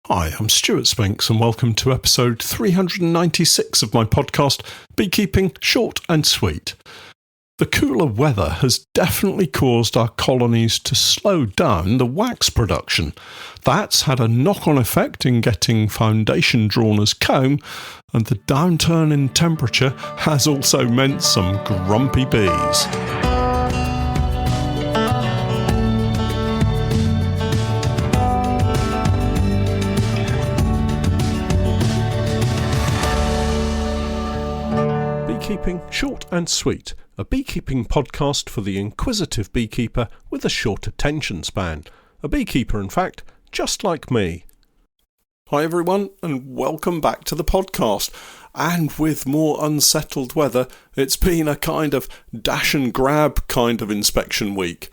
Hi, I'm Stewart Spinks and welcome to episode 396 of my podcast, Beekeeping Short and Sweet. The cooler weather has definitely caused our colonies to slow down the wax production. That's had a knock-on effect in getting foundation drawn as comb, and the downturn in temperature has also meant some grumpy bees. Beekeeping Short and Sweet, a beekeeping podcast for the inquisitive beekeeper with a short attention span. A beekeeper, in fact, just like me. Hi everyone, and welcome back to the podcast. And with more unsettled weather, it's been a kind of dash and grab kind of inspection week.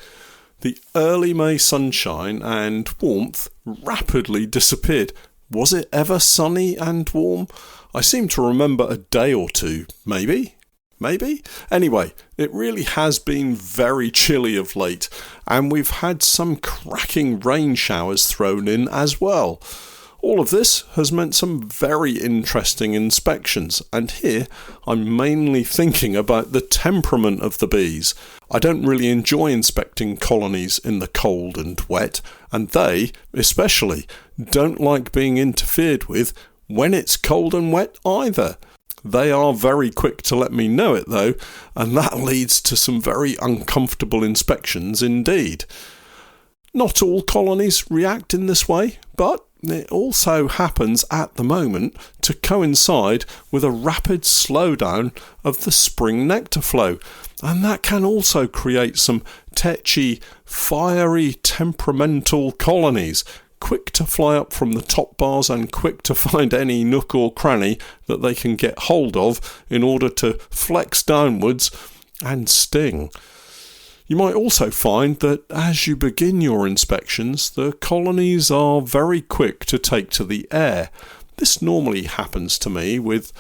The early May sunshine and warmth rapidly disappeared. Was it ever sunny and warm? I seem to remember a day or two, maybe? Anyway, it really has been very chilly of late, and we've had some cracking rain showers thrown in as well. All of this has meant some very interesting inspections, and here I'm mainly thinking about the temperament of the bees. I don't really enjoy inspecting colonies in the cold and wet, and they, especially, don't like being interfered with when it's cold and wet either. They are very quick to let me know it though, and that leads to some very uncomfortable inspections indeed. Not all colonies react in this way, but it also happens at the moment to coincide with a rapid slowdown of the spring nectar flow, and that can also create some tetchy, fiery, temperamental colonies, quick to fly up from the top bars and quick to find any nook or cranny that they can get hold of in order to flex downwards and sting. You might also find that as you begin your inspections, the colonies are very quick to take to the air. This normally happens to me with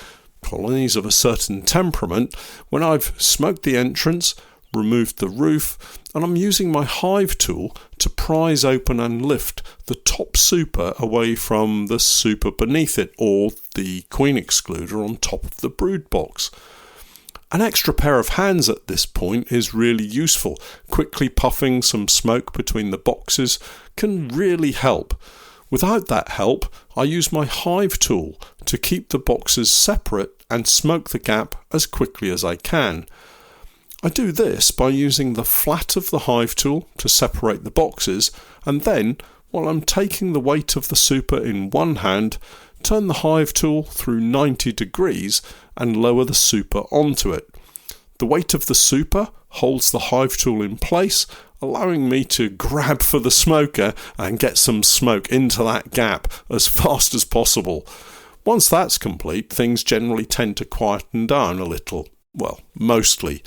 colonies of a certain temperament when I've smoked the entrance, removed the roof, and I'm using my hive tool to prise open and lift the top super away from the super beneath it, or the queen excluder on top of the brood box. An extra pair of hands at this point is really useful. Quickly puffing some smoke between the boxes can really help. Without that help, I use my hive tool to keep the boxes separate and smoke the gap as quickly as I can. I do this by using the flat of the hive tool to separate the boxes, and then, while I'm taking the weight of the super in one hand, turn the hive tool through 90 degrees and lower the super onto it. The weight of the super holds the hive tool in place, allowing me to grab for the smoker and get some smoke into that gap as fast as possible. Once that's complete, things generally tend to quieten down a little. Well, mostly.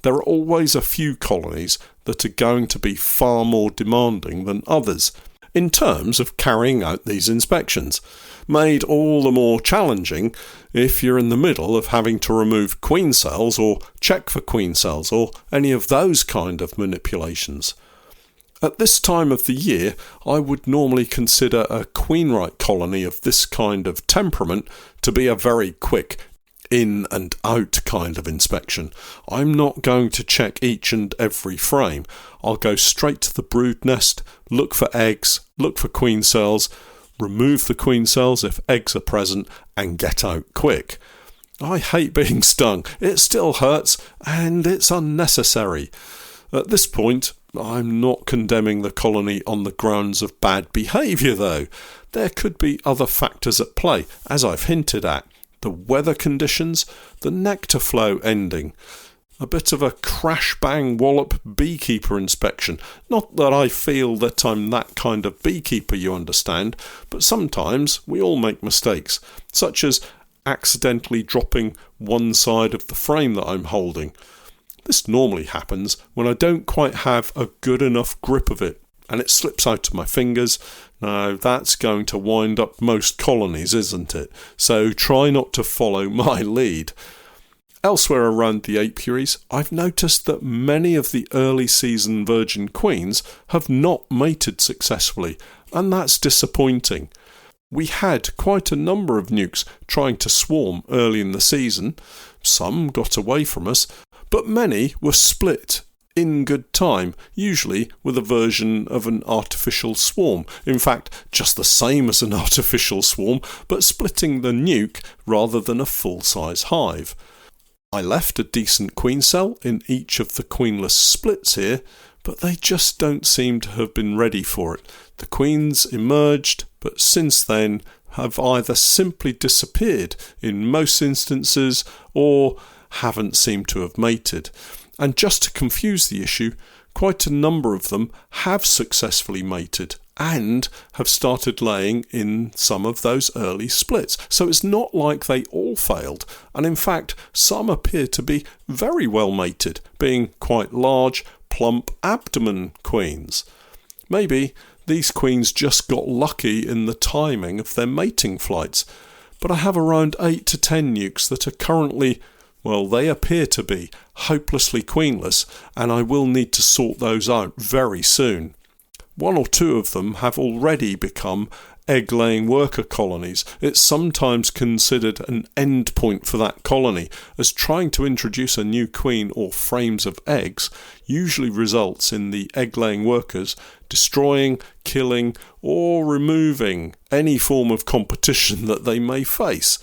There are always a few colonies that are going to be far more demanding than others in terms of carrying out these inspections, made all the more challenging if you're in the middle of having to remove queen cells or check for queen cells or any of those kind of manipulations. At this time of the year, I would normally consider a queen-right colony of this kind of temperament to be a very quick in and out kind of inspection. I'm not going to check each and every frame. I'll go straight to the brood nest, look for eggs, look for queen cells, remove the queen cells if eggs are present, and get out quick. I hate being stung. It still hurts, and it's unnecessary. At this point, I'm not condemning the colony on the grounds of bad behaviour though. There could be other factors at play, as I've hinted at. The weather conditions, the nectar flow ending, a bit of a crash-bang-wallop beekeeper inspection. Not that I feel that I'm that kind of beekeeper, you understand, but sometimes we all make mistakes, such as accidentally dropping one side of the frame that I'm holding. This normally happens when I don't quite have a good enough grip of it, and it slips out of my fingers. Now, that's going to wind up most colonies, isn't it? So try not to follow my lead. Elsewhere around the apiaries, I've noticed that many of the early season virgin queens have not mated successfully, and that's disappointing. We had quite a number of nukes trying to swarm early in the season. Some got away from us, but many were split in good time, usually with a version of an artificial swarm. In fact, just the same as an artificial swarm, but splitting the nuke rather than a full-size hive. I left a decent queen cell in each of the queenless splits here, but they just don't seem to have been ready for it. The queens emerged, but since then have either simply disappeared in most instances or haven't seemed to have mated. And just to confuse the issue, quite a number of them have successfully mated and have started laying in some of those early splits. So it's not like they all failed. And in fact, some appear to be very well mated, being quite large, plump abdomen queens. Maybe these queens just got lucky in the timing of their mating flights. But I have around 8 to 10 nukes that are currently, well, they appear to be hopelessly queenless, and I will need to sort those out very soon. 1 or 2 of them have already become egg-laying worker colonies. It's sometimes considered an end point for that colony, as trying to introduce a new queen or frames of eggs usually results in the egg-laying workers destroying, killing, or removing any form of competition that they may face.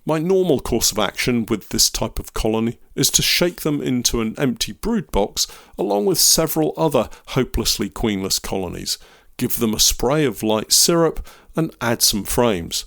My normal course of action with this type of colony is to shake them into an empty brood box along with several other hopelessly queenless colonies, give them a spray of light syrup and add some frames.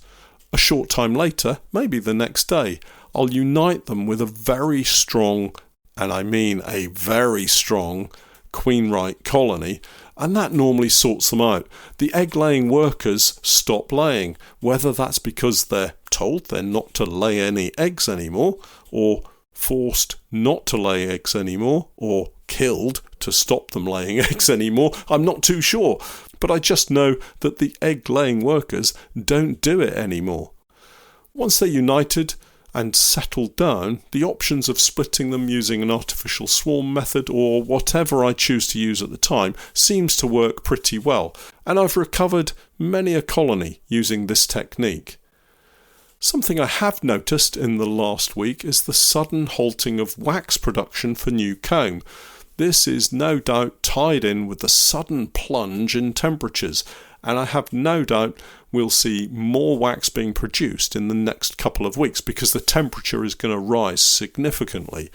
A short time later, maybe the next day, I'll unite them with a very strong, and I mean a very strong, queen-right colony, and that normally sorts them out. The egg-laying workers stop laying, whether that's because they're told they're not to lay any eggs anymore, or forced not to lay eggs anymore, or killed to stop them laying eggs anymore. I'm not too sure, but I just know that the egg-laying workers don't do it anymore. Once they're united and settled down, the options of splitting them using an artificial swarm method or whatever I choose to use at the time seems to work pretty well, and I've recovered many a colony using this technique. Something I have noticed in the last week is the sudden halting of wax production for new comb. This is no doubt tied in with the sudden plunge in temperatures, and I have no doubt we'll see more wax being produced in the next couple of weeks because the temperature is going to rise significantly.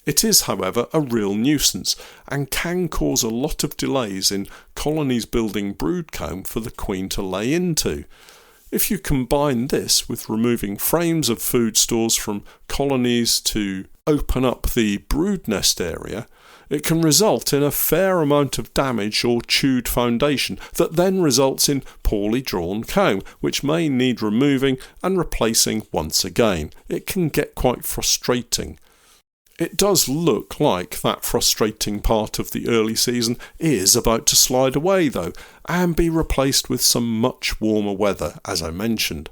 It is, however, a real nuisance and can cause a lot of delays in colonies building brood comb for the queen to lay into. If you combine this with removing frames of food stores from colonies to open up the brood nest area, it can result in a fair amount of damage or chewed foundation that then results in poorly drawn comb, which may need removing and replacing once again. It can get quite frustrating. It does look like that frustrating part of the early season is about to slide away though, and be replaced with some much warmer weather, as I mentioned.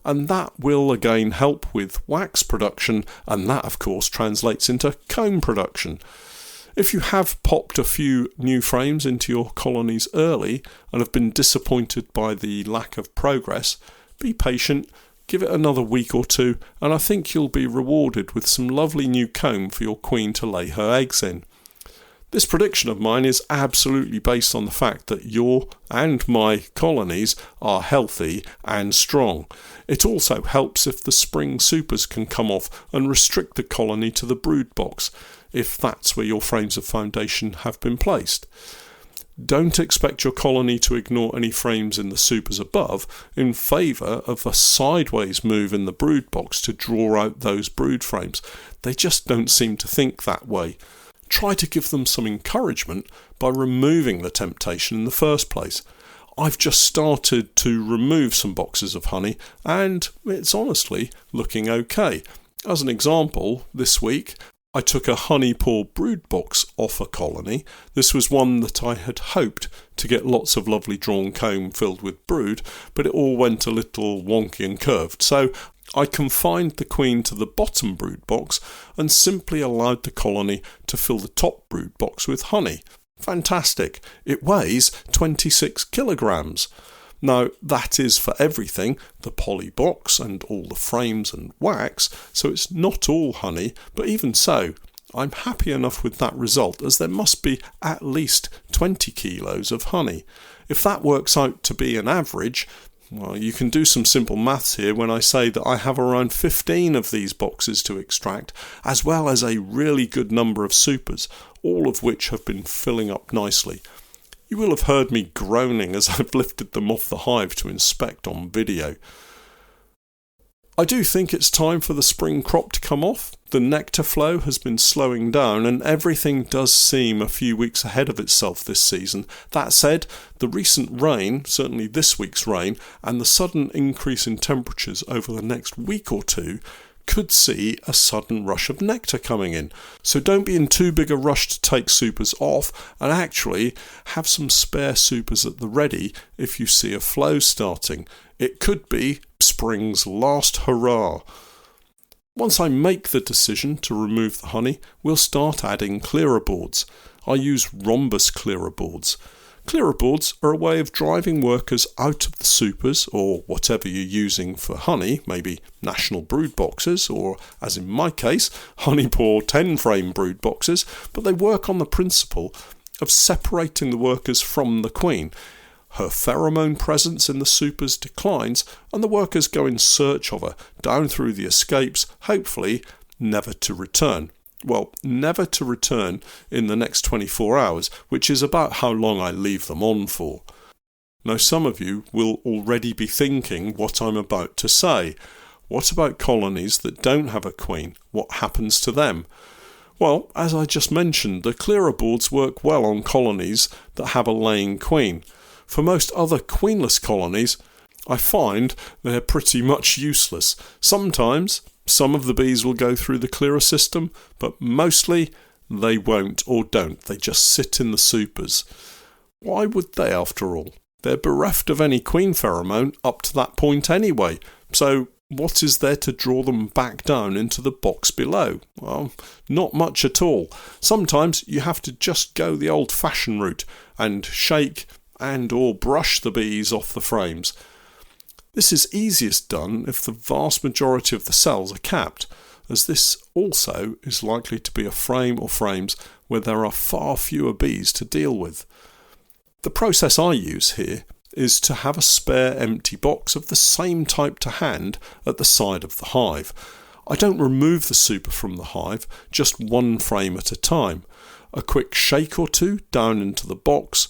And that will again help with wax production, and that of course translates into comb production. If you have popped a few new frames into your colonies early and have been disappointed by the lack of progress, be patient, give it another week or two, and I think you'll be rewarded with some lovely new comb for your queen to lay her eggs in. This prediction of mine is absolutely based on the fact that your and my colonies are healthy and strong. It also helps if the spring supers can come off and restrict the colony to the brood box, if that's where your frames of foundation have been placed. Don't expect your colony to ignore any frames in the supers above in favour of a sideways move in the brood box to draw out those brood frames. They just don't seem to think that way. Try to give them some encouragement by removing the temptation in the first place. I've just started to remove some boxes of honey and it's honestly looking okay. As an example, this week I took a honey pour brood box off a colony. This was one that I had hoped to get lots of lovely drawn comb filled with brood, but it all went a little wonky and curved. So I confined the queen to the bottom brood box and simply allowed the colony to fill the top brood box with honey. Fantastic. It weighs 26 kilograms. Now, that is for everything, the poly box and all the frames and wax, so it's not all honey, but even so, I'm happy enough with that result, as there must be at least 20 kilos of honey. If that works out to be an average, well, you can do some simple maths here when I say that I have around 15 of these boxes to extract, as well as a really good number of supers, all of which have been filling up nicely. You will have heard me groaning as I've lifted them off the hive to inspect on video. I do think it's time for the spring crop to come off. The nectar flow has been slowing down and everything does seem a few weeks ahead of itself this season. That said, the recent rain, certainly this week's rain, and the sudden increase in temperatures over the next week or two could see a sudden rush of nectar coming in. So don't be in too big a rush to take supers off, and actually have some spare supers at the ready if you see a flow starting. It could be spring's last hurrah. Once I make the decision to remove the honey, we'll start adding clearer boards. I use rhombus clearer boards. Clearer boards are a way of driving workers out of the supers, or whatever you're using for honey, maybe national brood boxes, or, as in my case, honeypore 10-frame brood boxes, but they work on the principle of separating the workers from the queen. Her pheromone presence in the supers declines, and the workers go in search of her, down through the escapes, hopefully never to return. Well, never to return in the next 24 hours, which is about how long I leave them on for. Now, some of you will already be thinking what I'm about to say. What about colonies that don't have a queen? What happens to them? Well, as I just mentioned, the clearer boards work well on colonies that have a laying queen. For most other queenless colonies, I find they're pretty much useless. Sometimes some of the bees will go through the clearer system, but mostly they won't or don't. They just sit in the supers. Why would they, after all? They're bereft of any queen pheromone up to that point anyway. So what is there to draw them back down into the box below? Well, not much at all. Sometimes you have to just go the old-fashioned route and shake and or brush the bees off the frames. This is easiest done if the vast majority of the cells are capped, as this also is likely to be a frame or frames where there are far fewer bees to deal with. The process I use here is to have a spare empty box of the same type to hand at the side of the hive. I don't remove the super from the hive, just one frame at a time. A quick shake or two down into the box,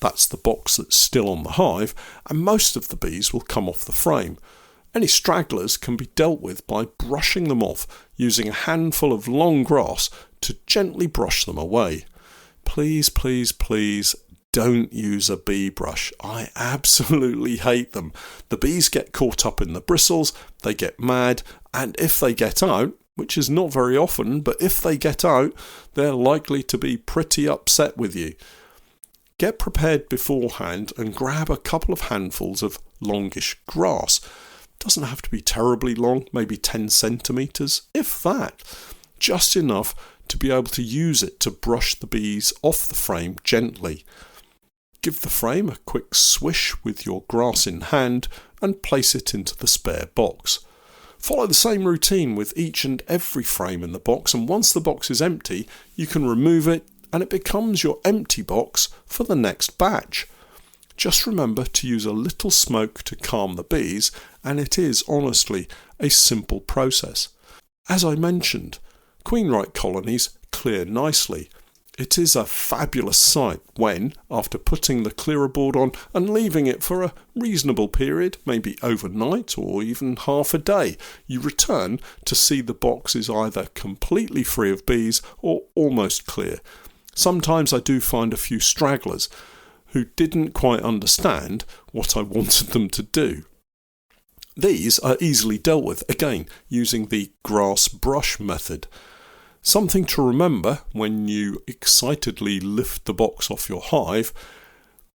that's the box that's still on the hive, and most of the bees will come off the frame. Any stragglers can be dealt with by brushing them off using a handful of long grass to gently brush them away. Please, please, please don't use a bee brush. I absolutely hate them. The bees get caught up in the bristles, they get mad, and if they get out, which is not very often, but if they get out, they're likely to be pretty upset with you. Get prepared beforehand and grab a couple of handfuls of longish grass. Doesn't have to be terribly long, maybe 10 centimetres, if that. Just enough to be able to use it to brush the bees off the frame gently. Give the frame a quick swish with your grass in hand and place it into the spare box. Follow the same routine with each and every frame in the box, and once the box is empty, you can remove it and it becomes your empty box for the next batch. Just remember to use a little smoke to calm the bees, and it is honestly a simple process. As I mentioned, queen-right colonies clear nicely. It is a fabulous sight when, after putting the clearer board on and leaving it for a reasonable period, maybe overnight or even half a day, you return to see the box is either completely free of bees or almost clear. Sometimes I do find a few stragglers who didn't quite understand what I wanted them to do. These are easily dealt with, again, using the grass brush method. Something to remember when you excitedly lift the box off your hive,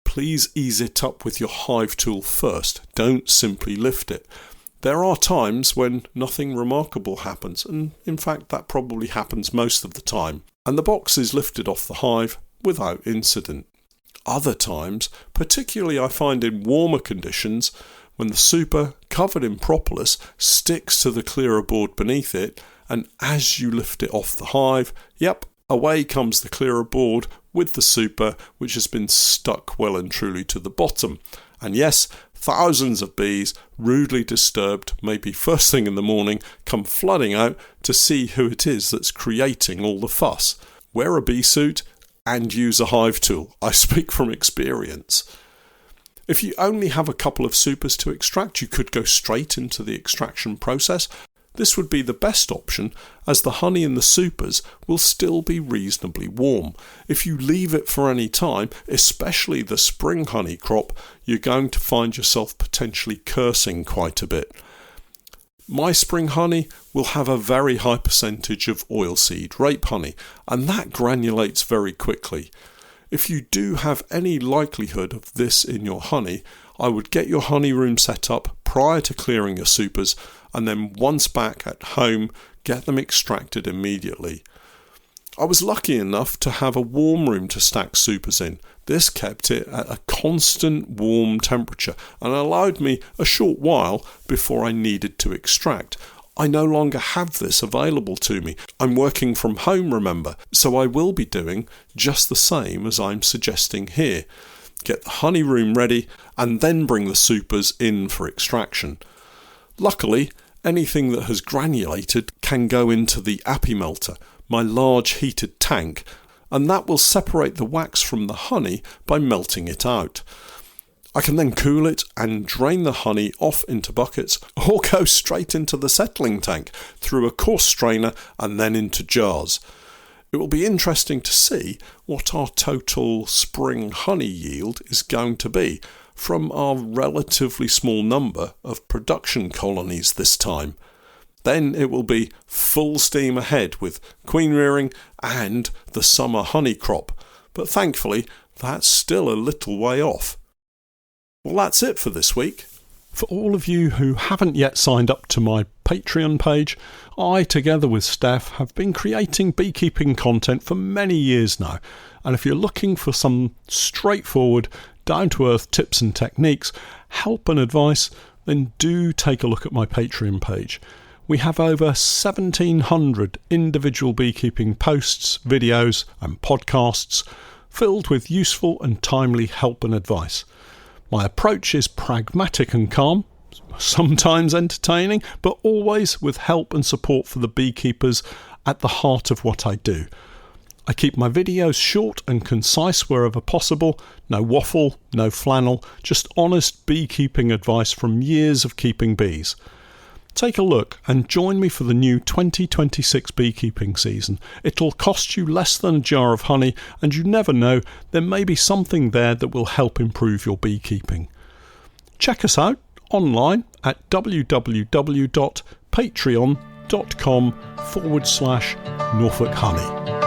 please ease it up with your hive tool first. Don't simply lift it. There are times when nothing remarkable happens, and in fact that probably happens most of the time, and the box is lifted off the hive without incident. Other times, particularly I find in warmer conditions, when the super, covered in propolis, sticks to the clearer board beneath it, and as you lift it off the hive, away comes the clearer board with the super, which has been stuck well and truly to the bottom. And yes, thousands of bees, rudely disturbed, maybe first thing in the morning, come flooding out to see who it is that's creating all the fuss. Wear a bee suit and use a hive tool. I speak from experience. If you only have a couple of supers to extract, you could go straight into the extraction process. This would be the best option, as the honey in the supers will still be reasonably warm. If you leave it for any time, especially the spring honey crop, you're going to find yourself potentially cursing quite a bit. My spring honey will have a very high percentage of oilseed rape honey, and that granulates very quickly. If you do have any likelihood of this in your honey, I would get your honey room set up prior to clearing your supers, and then once back at home, get them extracted immediately. I was lucky enough to have a warm room to stack supers in. This kept it at a constant warm temperature and allowed me a short while before I needed to extract. I no longer have this available to me. I'm working from home, remember, so I will be doing just the same as I'm suggesting here. Get the honey room ready and then bring the supers in for extraction. Luckily, anything that has granulated can go into the apimelter, my large heated tank, and that will separate the wax from the honey by melting it out. I can then cool it and drain the honey off into buckets, or go straight into the settling tank through a coarse strainer and then into jars. It will be interesting to see what our total spring honey yield is going to be from our relatively small number of production colonies this time. Then it will be full steam ahead with queen rearing and the summer honey crop, but thankfully that's still a little way off. Well, that's it for this week. For all of you who haven't yet signed up to my Patreon page, I, together with Steph, have been creating beekeeping content for many years now, and if you're looking for some straightforward, down-to-earth tips and techniques, help and advice, then do take a look at my Patreon page. We have over 1,700 individual beekeeping posts, videos and podcasts filled with useful and timely help and advice. My approach is pragmatic and calm, sometimes entertaining, but always with help and support for the beekeepers at the heart of what I do. I keep my videos short and concise wherever possible, no waffle, no flannel, just honest beekeeping advice from years of keeping bees. Take a look and join me for the new 2026 beekeeping season. It'll cost you less than a jar of honey, and you never know, there may be something there that will help improve your beekeeping. Check us out online at www.patreon.com/Norfolk Honey.